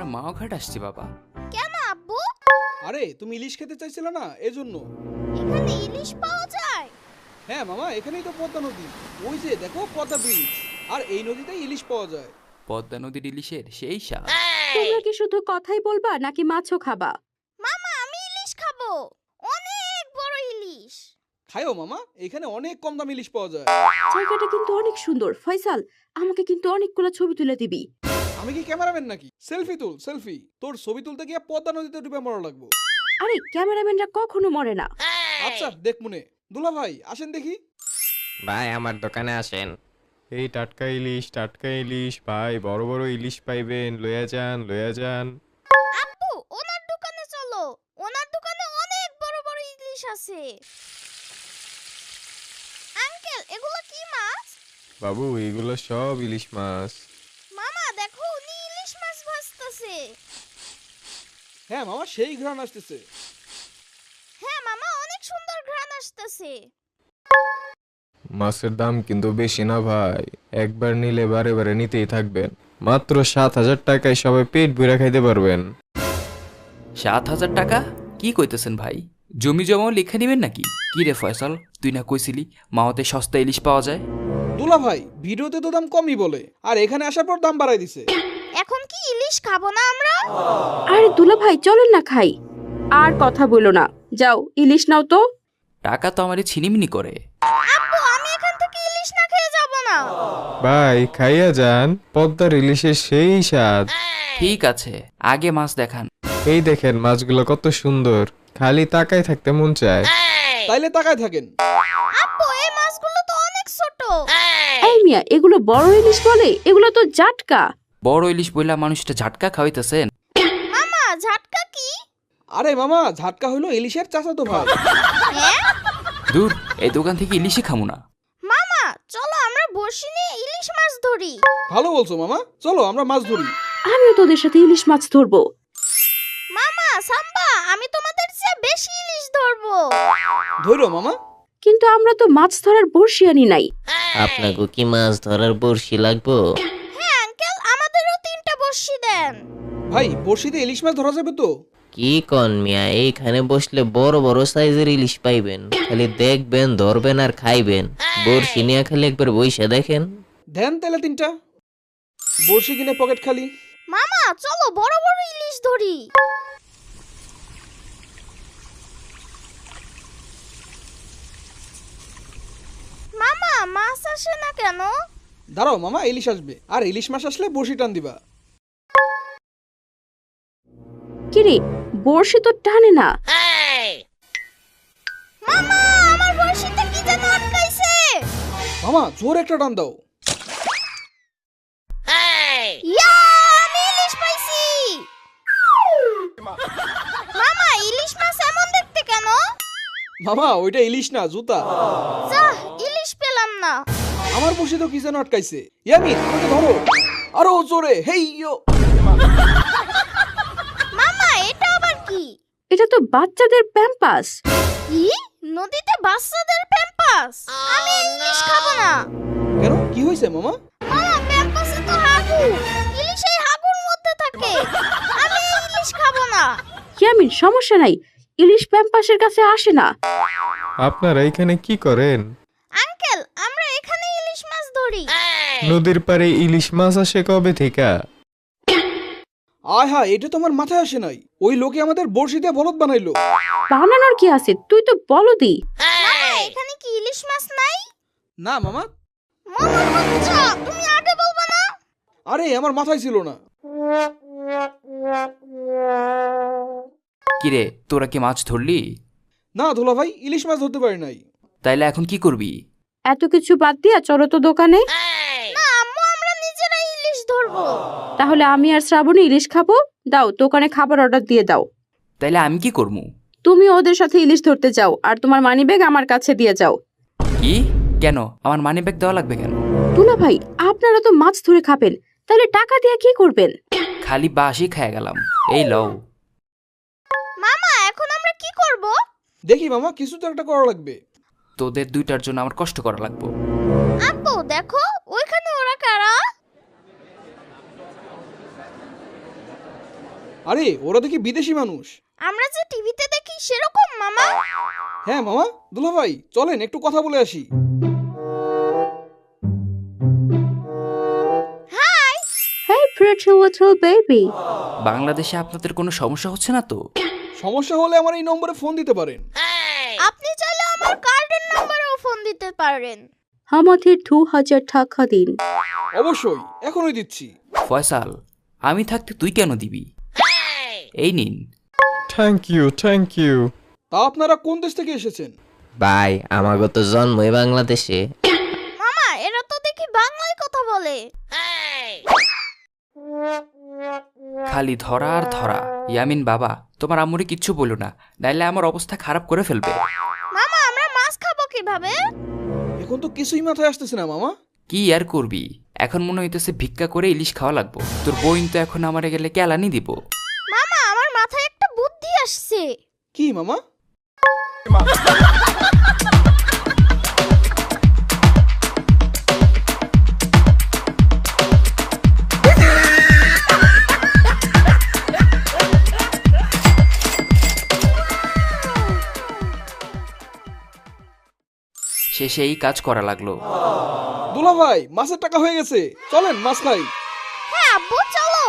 আমরা মাওঘাট আসছি বাবা। কেন আব্বু? আরে তুমি ইলিশ খেতে চাইছিলে না, এজন্য। এখানে ইলিশ পাওয়া যায়? হ্যাঁ মামা, এখানেই তো পদ্মা নদী। ওই যে দেখো পদ্মা ব্রিজ, আর এই নদীতেই ইলিশ পাওয়া যায়। পদ্মা নদীর ইলিশের সেই স্বাদ। তোমরা কি শুধু কথাই বলবা নাকি মাছও খাবা? মামা আমি ইলিশ খাবো, অনেক বড় ইলিশ। খায়ও মামা, এখানে অনেক কম দামে ইলিশ পাওয়া যায়। জায়গাটা কিন্তু অনেক সুন্দর। ফয়সাল, আমাকে কিন্তু অনেকগুলো ছবি তুলে দিবি। আমি কি ক্যামেরাম্যান নাকি? সেলফি তুল সেলফি। তোর ছবি তুলতে গিয়ে পদ্মা নদীতে ডুবে মরা লাগবো। আরে ক্যামেরাম্যানরা কখনো মরে না। আচ্ছা দেখ মনে। দুলা ভাই আসেন দেখি। ভাই আমার দোকানে আসেন। এই টাটকা ইলিশ ভাই, বড় বড় ইলিশ পাইবেন, লইয়া যান। আব্বু ওনার দোকানে চলো, ওনার দোকানে অনেক বড় বড় ইলিশ আছে। আঙ্কেল এগুলো কি মাছ? বাবু এগুলো সব ইলিশ মাছ। মামা দেখো উনি ইলিশ মাছ ভাজতেছে। হ্যাঁ মামা, সেই ঘ্রাণ আসতেছে। হ্যাঁ মামা, অনেক সুন্দর ঘ্রাণ আসতেছে। মাছের দাম কিন্তু বেশি না ভাই, একবার নিলে বারে বারে নিতেই থাকবেন। মাত্র 7,000 টাকায় সবাই পেট ভরে খাইতে পারবেন। 7,000 টাকা? কি কইতেছেন ভাই? জমি জমাও লিখে নিবেন নাকি? কি রে ফয়সাল, তুই না কইছিলি মাওতে সস্তা ইলিশ পাওয়া যায়? দুলা ভাই ভিডিওতে তো দাম কমই বলে, আর এখানে আসার পর দাম বাড়াই দিছে। এখন কি ইলিশ খাবো না আমরা? আরে দুলা ভাই চলেন না খাই। আর কথা বলো না, যাও ইলিশ নাও তো। টাকা তো আমারই ছিনিমিনি করে। আব্বু আমি এখান থেকে ইলিশ না খেয়ে যাব না। ভাই খাইয়া যান, পদ্মার ইলিশের সেই স্বাদ। ঠিক আছে, আগে মাছ দেখান। এই দেখেন মাছগুলো কত সুন্দর, খালি তাকায় থাকতে মন চায়। তাইলে তাকায় থাকেন। আব্বু এই মাছগুলো তো অনেক ছোট। এই মিয়া, এগুলো বড় ইলিশ বলে? এগুলো তো জাটকা। বড় ইলিশ বইলা মানুষটা ঝাটকা খাওয়াইতেছেন। মামা ঝাটকা কি? আরে মামা, ঝাটকা হইলো ইলিশের চাচাতো ভাই। হ্যাঁ দূর, এই দোকান থেকে ইলিশই খামু না। মামা চলো আমরা বড়শি নিয়ে ইলিশ মাছ ধরি। ভালো বলছো মামা, চলো আমরা মাছ ধরি। আমিও তোদের সাথে ইলিশ মাছ ধরবো। মামা সাম্বা, আমি তোমাদের চেয়ে বেশি ইলিশ ধরবো। ধরো মামা। কিন্তু আমরা তো মাছ ধরার বড়শি আনি নাই। আপনাকে কি মাছ ধরার বড়শি লাগবো? হ্যাঁ আঙ্কেল, আমাদেরও 3টা বড়শি দেন। ভাই বড়শিতে ইলিশ মাছ ধরা যাবে তো? কি কন মিয়া, এইখানে বসলে বড় বড় সাইজের ইলিশ পাইবেন। খালি দেখবেন, ধরবেন আর খাইবেন। বড়শি নিয়ে খালি একবার বইসা দেখেন। দেন তাহলে 3টা বড়শি কিনে পকেট খালি। মামা চলো বড় বড় ইলিশ ধরি। মামা মাছ আসে না কেন? দাঁড়াও মামা, ইলিশ আসবে, আর ইলিশ মাছ আসলে বড়শি টান দিবা। কিরে, বড়শি তো টানে না। মামা আমার বড়শিতে কি যেন আটকাইছে। মামা জোর একটা টান দাও। ইয়া, আমি ইলিশ পাইছি। মামা ইলিশ মাছ এমন দেখতে কেন? মামা ওইটা ইলিশ না, জুতা। যা, ইলিশ পেলাম না। আমার বড়শি তো কি যেন আটকাইছে। ইয়ামিন ওকে ধরো, আরো জোরে। হেই ইয়ো। মামা এটা আবার কি? এটা তো বাচ্চাদের প্যাম্পাস। কি? নদীতে বাচ্চাদের প্যাম্পাস? আমি ইলিশ খাবো না। কেন, কি হয়েছে মামা? মামা প্যাম্পাসে তো হাগু, ইলিশ এই হাগুর মধ্যে থাকে। আমি ইলিশ খাবো না। ইয়ামিন, সমস্যা নাই, ইলিশ প্যাম্পাসের কাছে আসে না। আপনারা এখানে কি করেন? আঙ্কেল আমরা এখানে ইলিশ মাছ ধরি। নদীর পাড়ে ইলিশ মাছ আসে কবে থেকে? আয় হ্যাঁ, এটা তো আমার মাথায় আসে নাই। ওই লোকে আমাদের বড়শি দিয়ে বলদ বানাইলো। বানানোর কি আছে, তুই তো বলদি। মামা এখানে কি ইলিশ মাছ নাই? না মামা। মামা বাচ্চা, তুমি আগে বলবা না? আরে আমার মাথায় ছিল না। কিরে, তোরা কি মাছ ধরলি? না দুলা ভাই, ইলিশ মাছ ধরতে পারি নাই। তাইলে এখন কি করবি? এত কিছু বাদ দিয়া চলো তো দোকানে। না আম্মু, আমরা নিজেরাই ইলিশ ধরবো। তাহলে আমি আর শ্রাবণী ইলিশ খাবো। দাও, দোকানে খাবার অর্ডার দিয়ে দাও। তাইলে আমি কি করবো? তুমি ওদের সাথে ইলিশ ধরতে যাও, আর তোমার মানিব্যাগ আমার কাছে দিয়ে যাও। কি? কেন, আমার মানি ব্যাগ দেওয়া লাগবে কেন? দুলা ভাই, আপনারা তো মাছ ধরে খাবেন, তাহলে টাকা দিয়ে কি করবেন? খালি বাসি খেয়ে গেলাম। এই লও। মামা এখন আমরা কি করব? দেখি মামা, কিছু তো একটা করা লাগবে। তোদের দুইটার জন্য আমার কষ্ট করা লাগবে। আব্বু দেখো ওইখানে ওরা কারা? আরে ওরা দেখি বিদেশি মানুষ। আমরা যে টিভিতে দেখি সেরকম মামা। হ্যাঁ মামা, দুলা ভাই চলেন একটু কথা বলে আসি। High. Hey pretty little baby. বাংলাদেশে আপনাদের কোনো সমস্যা হচ্ছে না তো? সমস্যা হলে আমার এই নম্বরে ফোন দিতে পারেন। আপনি চাইলে আমার কার্ডের নম্বরেও ফোন দিতে পারেন। আমাদের 2000 টাকা দিন। অবশ্যই, এখনই দিচ্ছি। ফয়সাল, আমি থাকতে তুই কেন দিবি? এই নিন। Thank you. তা আপনারা কোন দেশ থেকে এসেছেন? ভাই আমাকে তো জন্মই বাংলাদেশে। মামা এরা তো দেখি বাংলায় কথা বলে। খালি ধরা আর ধরা। ইয়ামিন বাবা, তোমার আম্মুরে কিচ্ছু বলো না, নাইলে আমার অবস্থা খারাপ করে ফেলবে। মামা আমরা মাছ খাবো কিভাবে? এখন তো কিছুই মাথায় আসতেছে না মামা। কি আর করবি, এখন মনে হইতেছে ভিক্ষা করে ইলিশ খাওয়া লাগবো। তোর বইন তো এখন আমারে গেলে কেলানি দিব। মামা আমার মাথায় একটা বুদ্ধি আসছে। কি মামা? শেষে এই কাজ করা লাগলো। দুলা ভাই মাছের টাকা হয়ে গেছে, চলেন মাছ খাই। হ্যাঁ আব্বু চলো।